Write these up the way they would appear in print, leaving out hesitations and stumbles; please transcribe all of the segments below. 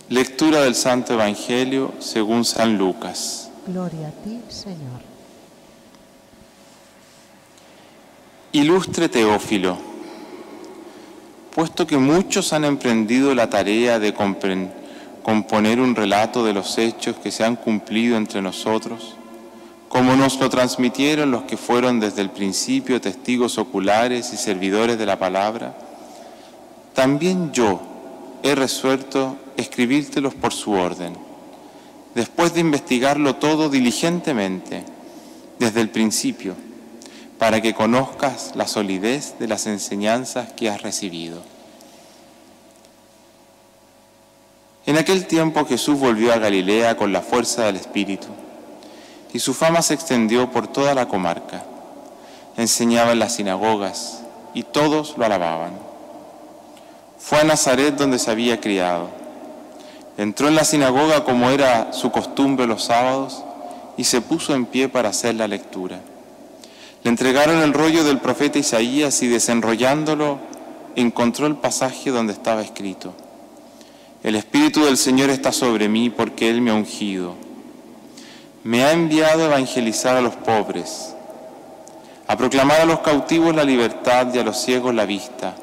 Lectura del Santo Evangelio según San Lucas. Gloria a ti, Señor. Ilustre Teófilo, puesto que muchos han emprendido la tarea de componer un relato de los hechos que se han cumplido entre nosotros, como nos lo transmitieron los que fueron desde el principio testigos oculares y servidores de la palabra, también yo he resuelto escribírtelos por su orden, después de investigarlo todo diligentemente, desde el principio, para que conozcas la solidez de las enseñanzas que has recibido. En aquel tiempo Jesús volvió a Galilea con la fuerza del Espíritu, y su fama se extendió por toda la comarca. Enseñaba en las sinagogas, y todos lo alababan. Fue a Nazaret donde se había criado. Entró en la sinagoga como era su costumbre los sábados, y se puso en pie para hacer la lectura. Le entregaron el rollo del profeta Isaías y desenrollándolo encontró el pasaje donde estaba escrito: El Espíritu del Señor está sobre mí porque Él me ha ungido. Me ha enviado a evangelizar a los pobres, a proclamar a los cautivos la libertad y a los ciegos la vista,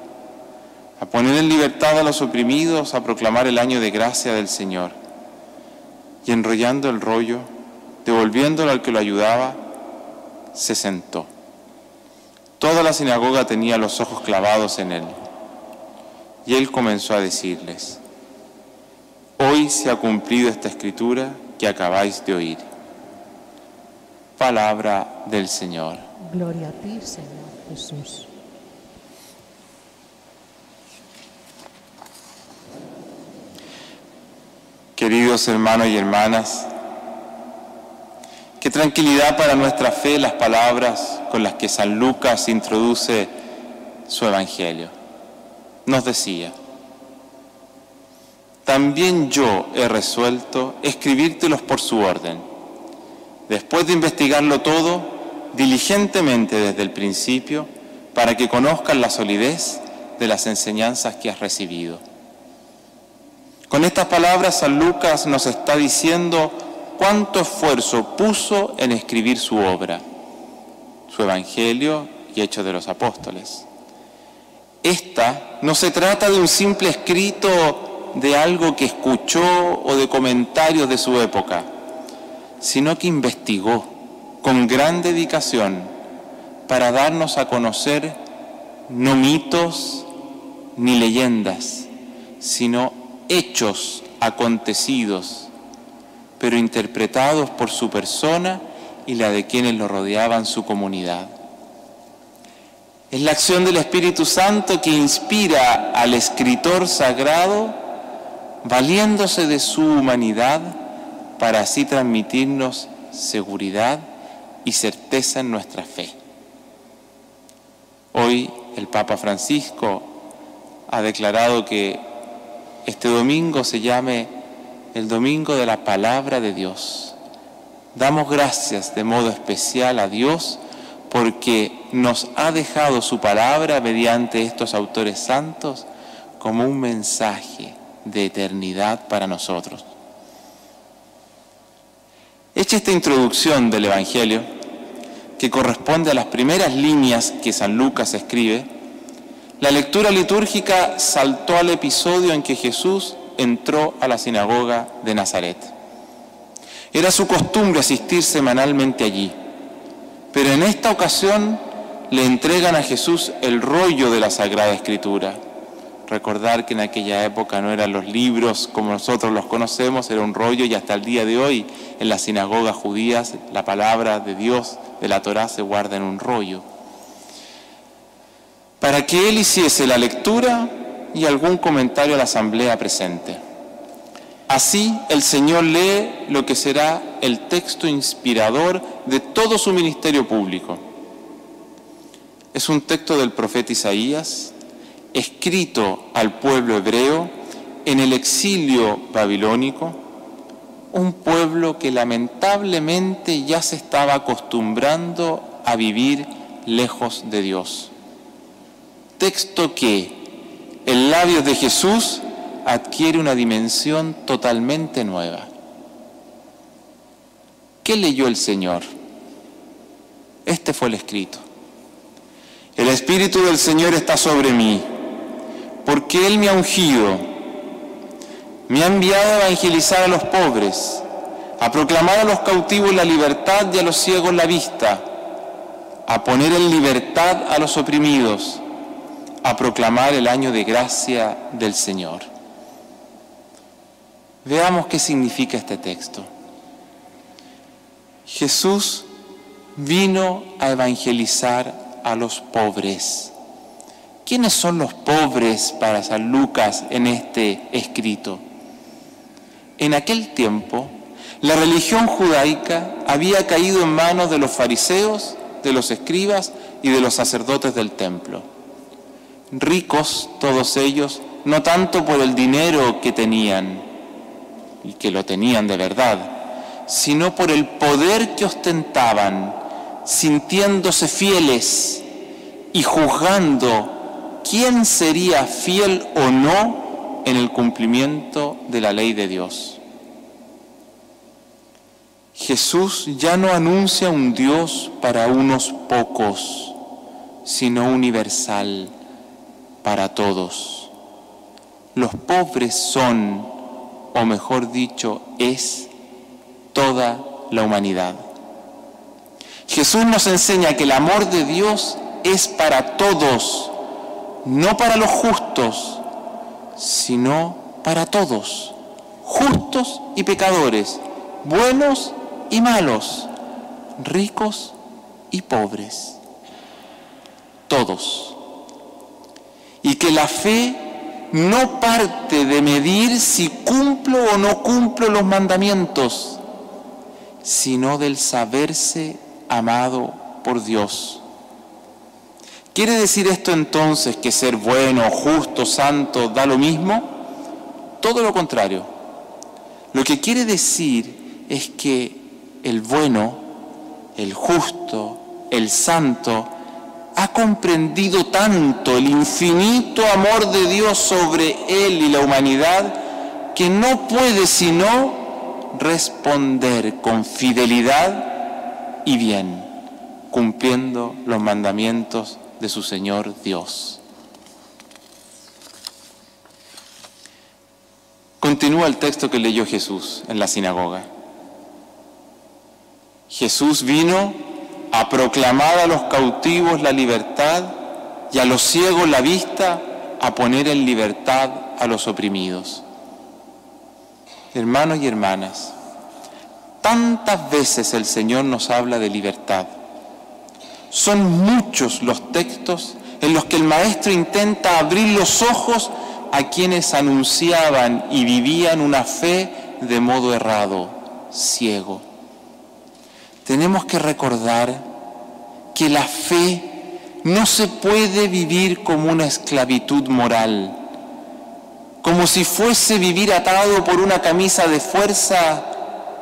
a poner en libertad a los oprimidos, a proclamar el año de gracia del Señor. Y enrollando el rollo, devolviéndolo al que lo ayudaba, se sentó. Toda la sinagoga tenía los ojos clavados en él. Y él comenzó a decirles: Hoy se ha cumplido esta escritura que acabáis de oír. Palabra del Señor. Gloria a ti, Señor Jesús. Queridos hermanos y hermanas, qué tranquilidad para nuestra fe las palabras con las que San Lucas introduce su Evangelio. Nos decía: También yo he resuelto escribírtelos por su orden, después de investigarlo todo diligentemente desde el principio, para que conozcan la solidez de las enseñanzas que has recibido. Con estas palabras San Lucas nos está diciendo cuánto esfuerzo puso en escribir su obra, su Evangelio y Hechos de los Apóstoles. Esta no se trata de un simple escrito de algo que escuchó o de comentarios de su época, sino que investigó con gran dedicación para darnos a conocer no mitos ni leyendas, sino hechos acontecidos, pero interpretados por su persona y la de quienes lo rodeaban, su comunidad. Es la acción del Espíritu Santo que inspira al escritor sagrado, valiéndose de su humanidad para así transmitirnos seguridad y certeza en nuestra fe. Hoy el Papa Francisco ha declarado que este domingo se llame el Domingo de la Palabra de Dios. Damos gracias de modo especial a Dios porque nos ha dejado su palabra mediante estos autores santos como un mensaje de eternidad para nosotros. Hecha esta introducción del Evangelio, que corresponde a las primeras líneas que San Lucas escribe, la lectura litúrgica saltó al episodio en que Jesús entró a la sinagoga de Nazaret. Era su costumbre asistir semanalmente allí, pero en esta ocasión le entregan a Jesús el rollo de la Sagrada Escritura. Recordar que en aquella época no eran los libros como nosotros los conocemos, era un rollo, y hasta el día de hoy en las sinagogas judías la palabra de Dios, de la Torá, se guarda en un rollo. Para que él hiciese la lectura y algún comentario a la asamblea presente. Así el Señor lee lo que será el texto inspirador de todo su ministerio público. Es un texto del profeta Isaías, escrito al pueblo hebreo en el exilio babilónico, un pueblo que lamentablemente ya se estaba acostumbrando a vivir lejos de Dios. Texto que, en labios de Jesús, adquiere una dimensión totalmente nueva. ¿Qué leyó el Señor? Este fue el escrito. El Espíritu del Señor está sobre mí, porque Él me ha ungido, me ha enviado a evangelizar a los pobres, a proclamar a los cautivos la libertad y a los ciegos la vista, a poner en libertad a los oprimidos, a proclamar el año de gracia del Señor. Veamos qué significa este texto. Jesús vino a evangelizar a los pobres. ¿Quiénes son los pobres para San Lucas en este escrito? En aquel tiempo, la religión judaica había caído en manos de los fariseos, de los escribas y de los sacerdotes del templo. Ricos todos ellos, no tanto por el dinero que tenían, y que lo tenían de verdad, sino por el poder que ostentaban, sintiéndose fieles y juzgando quién sería fiel o no en el cumplimiento de la ley de Dios. Jesús ya no anuncia un Dios para unos pocos, sino universal para todos. Los pobres son, o mejor dicho, es toda la humanidad. Jesús nos enseña que el amor de Dios es para todos, no para los justos, sino para todos, justos y pecadores, buenos y malos, ricos y pobres, todos. Y que la fe no parte de medir si cumplo o no cumplo los mandamientos, sino del saberse amado por Dios. ¿Quiere decir esto entonces que ser bueno, justo, santo da lo mismo? Todo lo contrario. Lo que quiere decir es que el bueno, el justo, el santo, ha comprendido tanto el infinito amor de Dios sobre él y la humanidad que no puede sino responder con fidelidad y bien, cumpliendo los mandamientos de su Señor Dios. Continúa el texto que leyó Jesús en la sinagoga. Jesús vino a proclamar a los cautivos la libertad y a los ciegos la vista, a poner en libertad a los oprimidos. Hermanos y hermanas, tantas veces el Señor nos habla de libertad. Son muchos los textos en los que el Maestro intenta abrir los ojos a quienes anunciaban y vivían una fe de modo errado, ciego. Tenemos que recordar que la fe no se puede vivir como una esclavitud moral, como si fuese vivir atado por una camisa de fuerza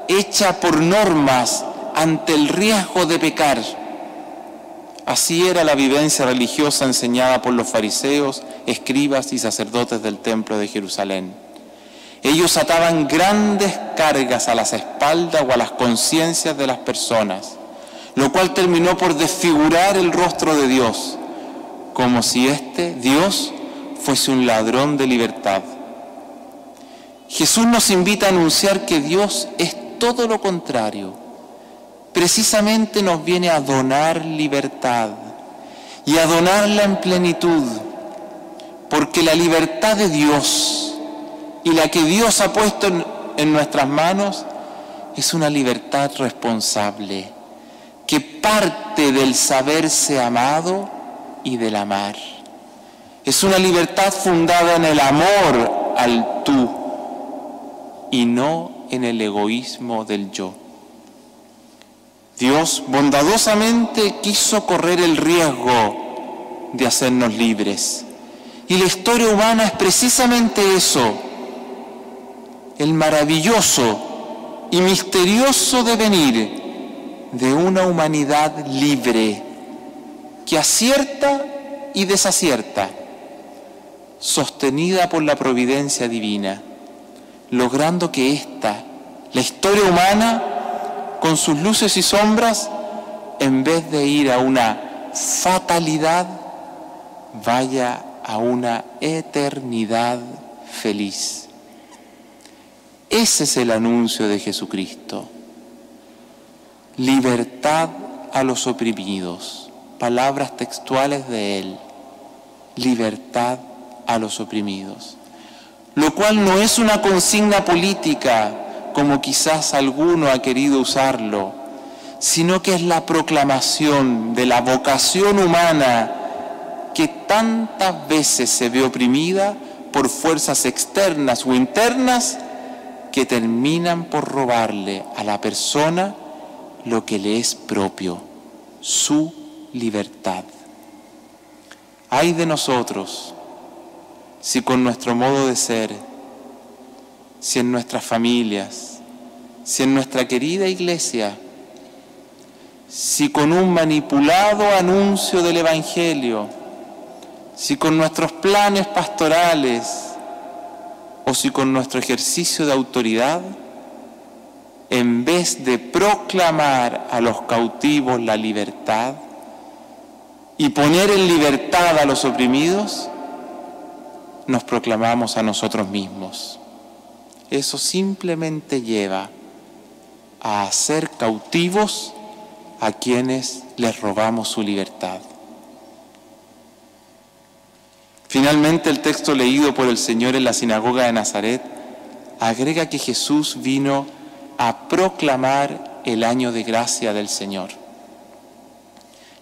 hecha por normas ante el riesgo de pecar. Así era la vivencia religiosa enseñada por los fariseos, escribas y sacerdotes del templo de Jerusalén. Ellos ataban grandes cargas a las espaldas o a las conciencias de las personas, lo cual terminó por desfigurar el rostro de Dios, como si Dios, fuese un ladrón de libertad. Jesús nos invita a anunciar que Dios es todo lo contrario. Precisamente nos viene a donar libertad y a donarla en plenitud, porque la libertad de Dios y la que Dios ha puesto en nuestras manos es una libertad responsable, que parte del saberse amado y del amar. Es una libertad fundada en el amor al tú y no en el egoísmo del yo. Dios bondadosamente quiso correr el riesgo de hacernos libres. Y la historia humana es precisamente eso, el maravilloso y misterioso devenir de una humanidad libre, que acierta y desacierta, sostenida por la providencia divina, logrando que la historia humana, con sus luces y sombras, en vez de ir a una fatalidad, vaya a una eternidad feliz. Ese es el anuncio de Jesucristo. Libertad a los oprimidos. Palabras textuales de Él. Libertad a los oprimidos. Lo cual no es una consigna política, como quizás alguno ha querido usarlo, sino que es la proclamación de la vocación humana que tantas veces se ve oprimida por fuerzas externas o internas que terminan por robarle a la persona lo que le es propio, su libertad. Ay de nosotros si con nuestro modo de ser, si en nuestras familias, si en nuestra querida iglesia, si con un manipulado anuncio del Evangelio, si con nuestros planes pastorales o si con nuestro ejercicio de autoridad, en vez de proclamar a los cautivos la libertad y poner en libertad a los oprimidos, nos proclamamos a nosotros mismos. Eso simplemente lleva a hacer cautivos a quienes les robamos su libertad. Finalmente, el texto leído por el Señor en la sinagoga de Nazaret agrega que Jesús vino a proclamar el año de gracia del Señor.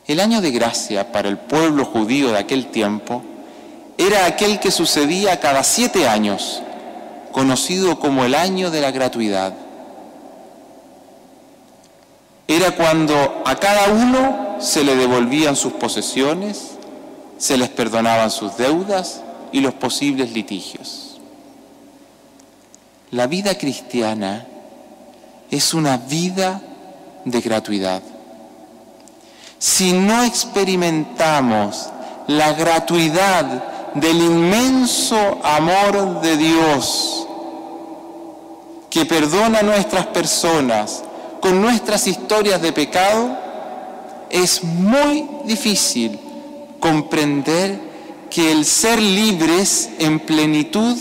El año de gracia para el pueblo judío de aquel tiempo era aquel que sucedía cada 7 años, conocido como el año de la gratuidad. Era cuando a cada uno se le devolvían sus posesiones, se les perdonaban sus deudas y los posibles litigios. La vida cristiana es una vida de gratuidad. Si no experimentamos la gratuidad del inmenso amor de Dios que perdona a nuestras personas con nuestras historias de pecado, es muy difícil comprender que el ser libres en plenitud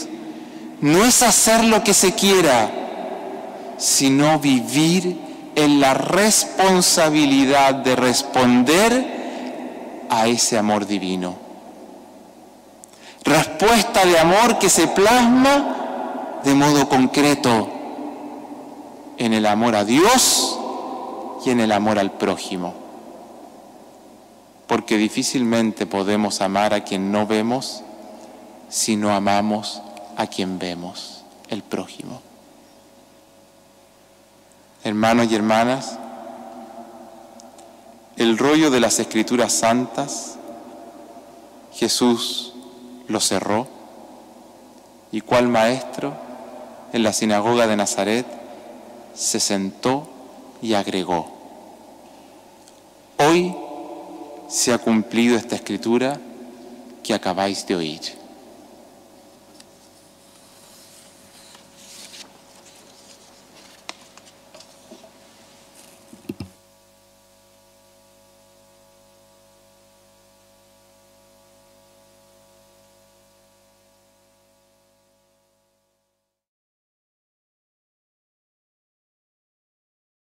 no es hacer lo que se quiera, sino vivir en la responsabilidad de responder a ese amor divino. Respuesta de amor que se plasma de modo concreto en el amor a Dios y en el amor al prójimo. Porque difícilmente podemos amar a quien no vemos si no amamos a quien vemos, el prójimo. Hermanos y hermanas, el rollo de las Escrituras Santas, Jesús lo cerró, y cual maestro en la sinagoga de Nazaret se sentó y agregó: hoy se ha cumplido esta escritura que acabáis de oír.